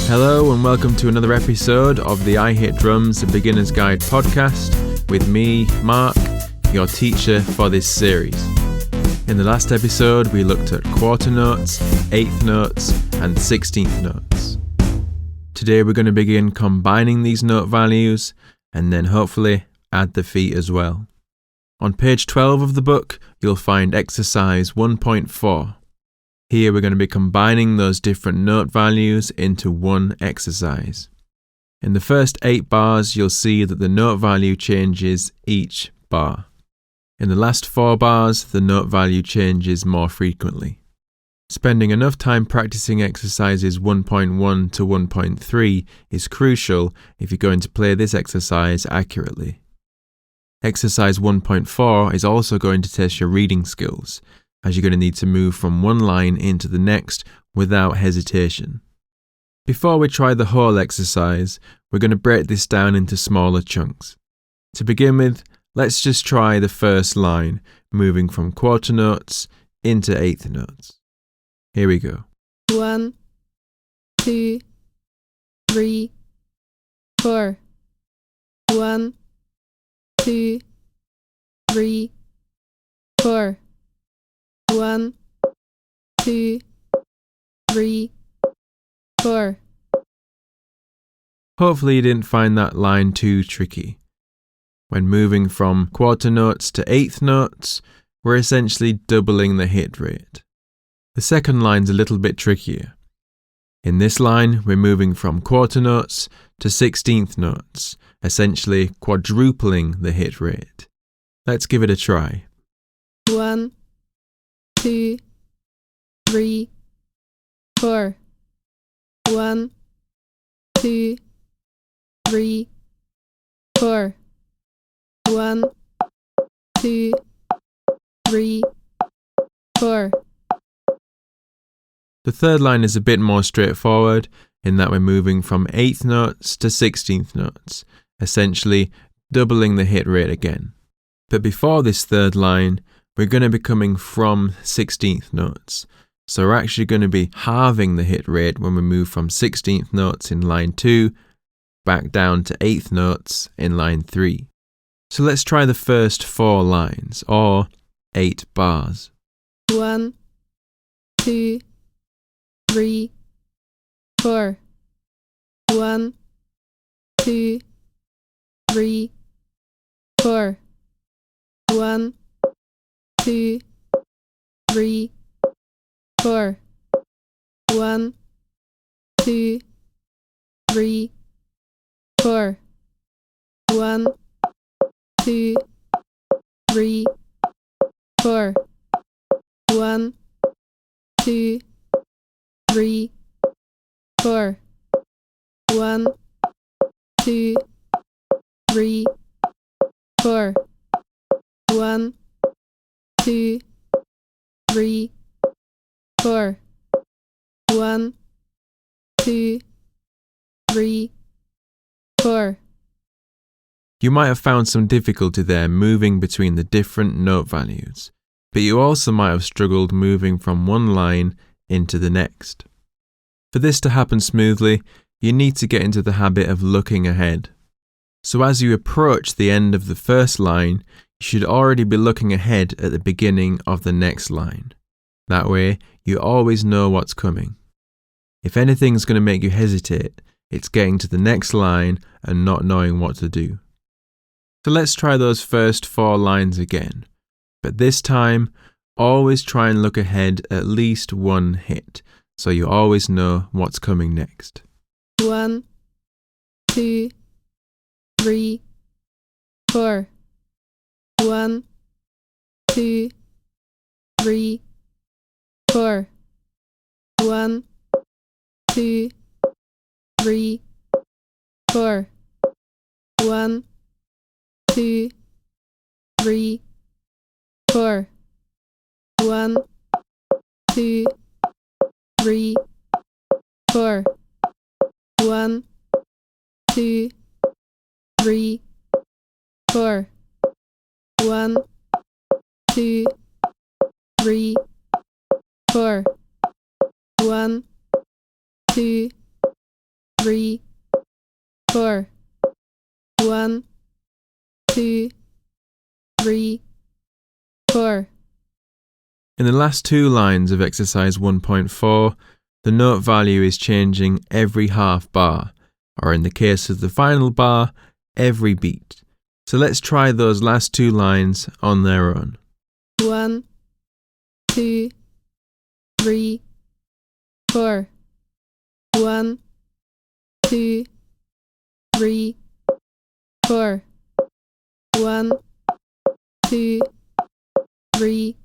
Hello and welcome to another episode of the I Hate Drums, a Beginner's Guide podcast with me, Mark, your teacher for this series. In the last episode, we looked at quarter notes, eighth notes, and 16th notes. Today we're going to begin combining these note values and then hopefully add the feet as well. On page 12 of the book, you'll find exercise 1.4. Here we're going to be combining those different note values into one exercise. In the first 8 bars, you'll see that the note value changes each bar. In the last 4 bars, the note value changes more frequently. Spending enough time practicing exercises 1.1 to 1.3 is crucial if you're going to play this exercise accurately. Exercise 1.4 is also going to test your reading skills, as you're going to need to move from one line into the next without hesitation. Before we try the whole exercise, we're going to break this down into smaller chunks. To begin with, let's just try the first line, moving from quarter notes into eighth notes. Here we go. 1, 2, 3, 4. 1, 2, 3, 4. 1, 2, 3, 4. Hopefully you didn't find that line too tricky. When moving from quarter notes to eighth notes, we're essentially doubling the hit rate. The second line's a little bit trickier. In this line, we're moving from quarter notes to 16th notes, essentially quadrupling the hit rate. Let's give it a try. 1, 2, 3, 4. 1, 2, 3, 4. 1, 2, 3, 4. The third line is a bit more straightforward in that we're moving from 8th notes to 16th notes, essentially doubling the hit rate again. But before this third line, we're going to be coming from 16th notes. So we're actually going to be halving the hit rate when we move from 16th notes in line 2 back down to 8th notes in line 3. So let's try the first 4 lines, or 8 bars. 1, 2, 3, 4. 1, 2, 3, 4. 1, 2, 3, 4. 1, 2, 3, 4. 1, 2, 3, 4. 1, 2, 3, 4. 1, 2, 3, 4. 1, 2, 3, 4. 1, 2, 3, 4. You might have found some difficulty there moving between the different note values, but you also might have struggled moving from one line into the next. For this to happen smoothly, you need to get into the habit of looking ahead. So as you approach the end of the first line, you should already be looking ahead at the beginning of the next line. That way, you always know what's coming. If anything's going to make you hesitate, it's getting to the next line and not knowing what to do. So let's try those first 4 lines again. But this time, always try and look ahead at least one hit, so you always know what's coming next. 1, 2, 3, 4. 1, 2, 3, 4. 1, 2, 3, 4. 1, 2, 3, 4. 1, 2, 3, 4. 1, 2, 3, 4. 1, 2, 3, 4. 1, 2, 3, 4. 1, 2, 3, 4. In the last two lines of exercise 1.4, the note value is changing every half bar, or in the case of the final bar, every beat. So let's try those last two lines on their own. 1, 2, 3, 4. 1, 2, 3, 4. 1, 2, 3,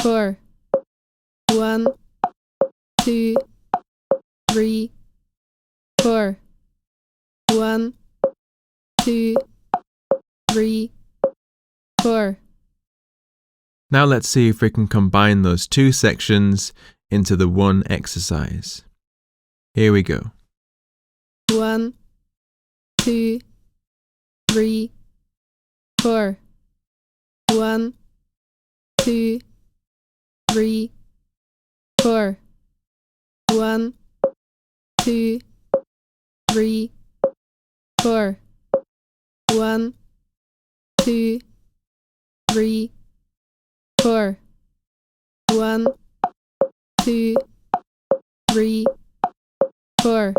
4. 1, 2, 3, 4. 1, 2, 3, 4. Now let's see if we can combine those two sections into the one exercise. Here we go. 1, 2, 3, 4. 1, 2, 3, 4. 1, 2, 3, 4. 1, 2, 3, 4. 1, 2, 3, 4.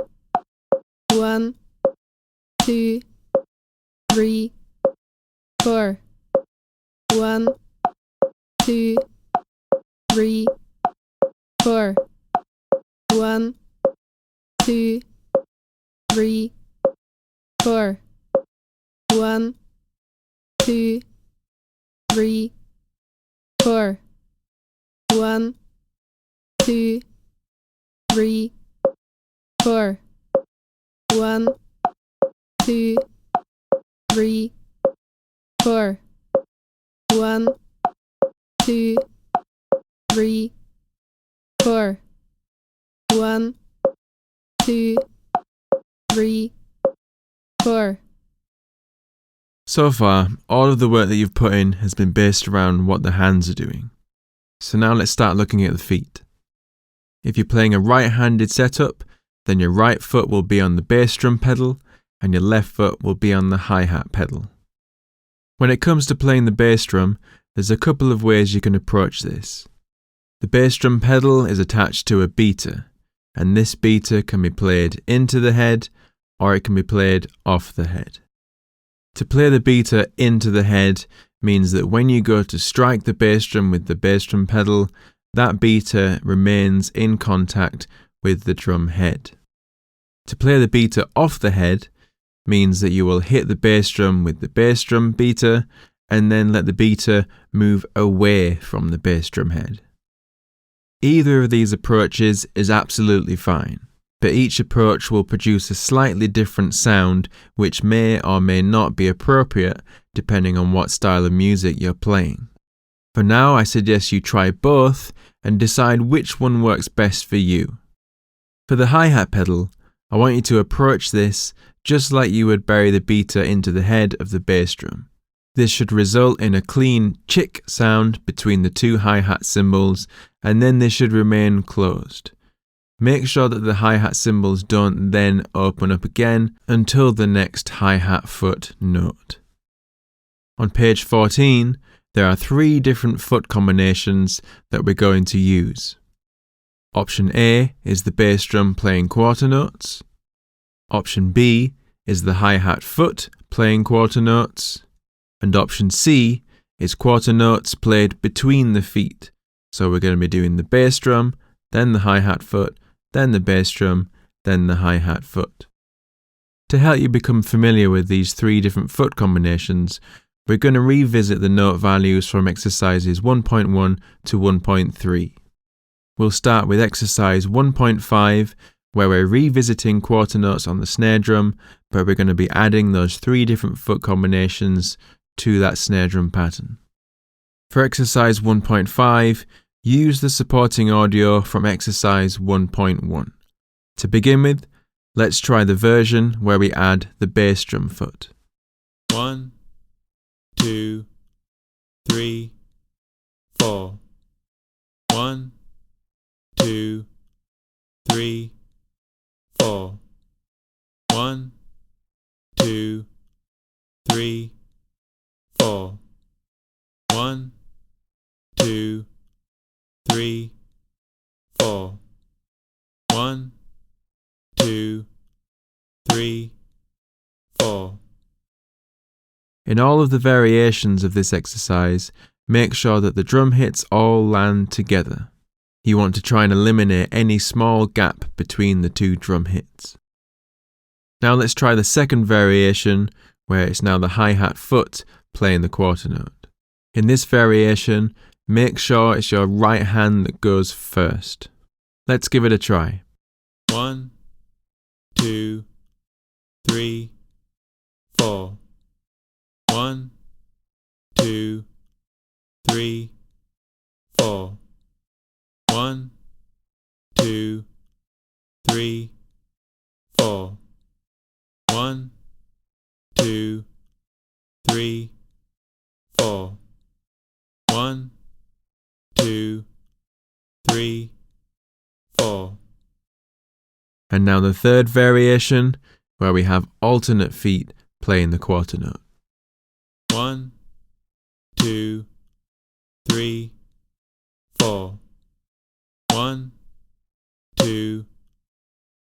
1, 2, 3, 4. 1, 2, 3, 4. 1, 2, 3, 4. 1, 2, 3, 4. 1, 2, 3, 4. 1, 2, 3, 4. 1, 2, 3, 4. 1, 2, 3, 4. So far, all of the work that you've put in has been based around what the hands are doing. So now let's start looking at the feet. If you're playing a right-handed setup, then your right foot will be on the bass drum pedal and your left foot will be on the hi-hat pedal. When it comes to playing the bass drum, there's a couple of ways you can approach this. The bass drum pedal is attached to a beater, and this beater can be played into the head or it can be played off the head. To play the beater into the head means that when you go to strike the bass drum with the bass drum pedal, that beater remains in contact with the drum head. To play the beater off the head means that you will hit the bass drum with the bass drum beater and then let the beater move away from the bass drum head. Either of these approaches is absolutely fine, but each approach will produce a slightly different sound which may or may not be appropriate depending on what style of music you're playing. For now, I suggest you try both and decide which one works best for you. For the hi-hat pedal, I want you to approach this just like you would bury the beater into the head of the bass drum. This should result in a clean chick sound between the two hi-hat cymbals, and then they should remain closed. Make sure that the hi-hat cymbals don't then open up again until the next hi-hat foot note. On page 14, there are 3 different foot combinations that we're going to use. Option A is the bass drum playing quarter notes. Option B is the hi-hat foot playing quarter notes. And option C is quarter notes played between the feet. So we're going to be doing the bass drum, then the hi-hat foot, then the bass drum, then the hi-hat foot. To help you become familiar with these 3 different foot combinations, we're going to revisit the note values from exercises 1.1 to 1.3. We'll start with exercise 1.5, where we're revisiting quarter notes on the snare drum, but we're going to be adding those 3 different foot combinations to that snare drum pattern. For exercise 1.5, use the supporting audio from exercise 1.1. To begin with, let's try the version where we add the bass drum foot. 1, 2, 3, 4. 1, 2, 3, 4. 1, 2, 3, 4. 1, 2, 3, 4. 1, 2, 3, 4. In all of the variations of this exercise, make sure that the drum hits all land together. You want to try and eliminate any small gap between the two drum hits. Now let's try the second variation, where it's now the hi-hat foot playing the quarter note. In this variation, make sure it's your right hand that goes first. Let's give it a try. 1, 2, 3, 4. 1, 2, 3, 4. 1, 2, 3, 4. 1, 2, 3, 4. 1, 2, 3, 4. And now the third variation, where we have alternate feet playing the quarter note. 1, 2, 3, 4. 1, 2,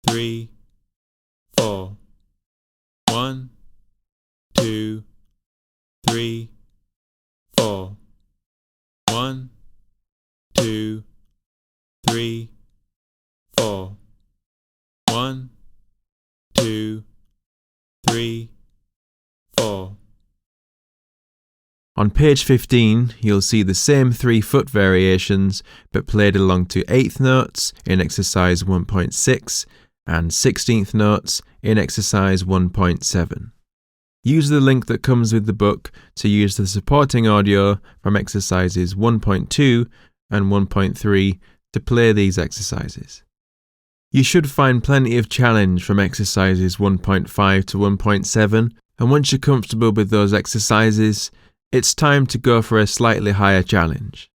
3, 4. 1, 2, 3, 4. 1, 2, 3, 4. 1, 2, 3, 4. On page 15, you'll see the same 3 foot variations, but played along to 8th notes in exercise 1.6 and 16th notes in exercise 1.7. Use the link that comes with the book to use the supporting audio from exercises 1.2 and 1.3 to play these exercises. You should find plenty of challenge from exercises 1.5 to 1.7, and once you're comfortable with those exercises, it's time to go for a slightly higher challenge.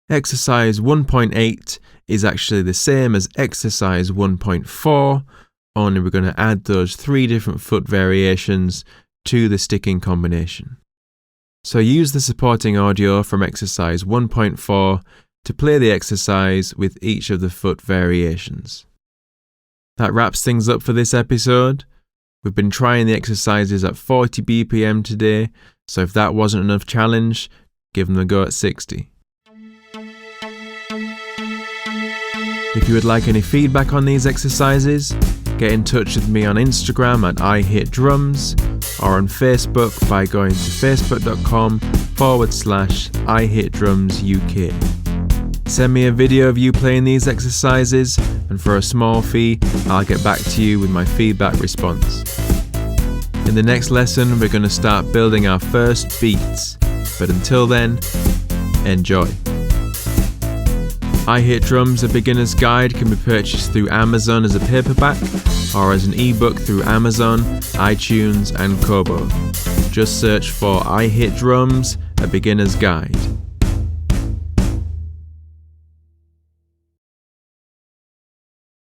Exercise 1.8 is actually the same as exercise 1.4, only we're going to add those 3 different foot variations to the sticking combination. So use the supporting audio from exercise 1.4 to play the exercise with each of the foot variations. That wraps things up for this episode. We've been trying the exercises at 40 BPM today, so if that wasn't enough challenge, give them a go at 60. If you would like any feedback on these exercises, get in touch with me on Instagram at IHitDrums or on Facebook by going to facebook.com/IHitDrumsUK. Send me a video of you playing these exercises, and for a small fee, I'll get back to you with my feedback response. In the next lesson, we're going to start building our first beats, but until then, enjoy. I Hit Drums, a beginner's guide, can be purchased through Amazon as a paperback or as an ebook through Amazon, iTunes and Kobo. Just search for I Hit Drums, a beginner's guide.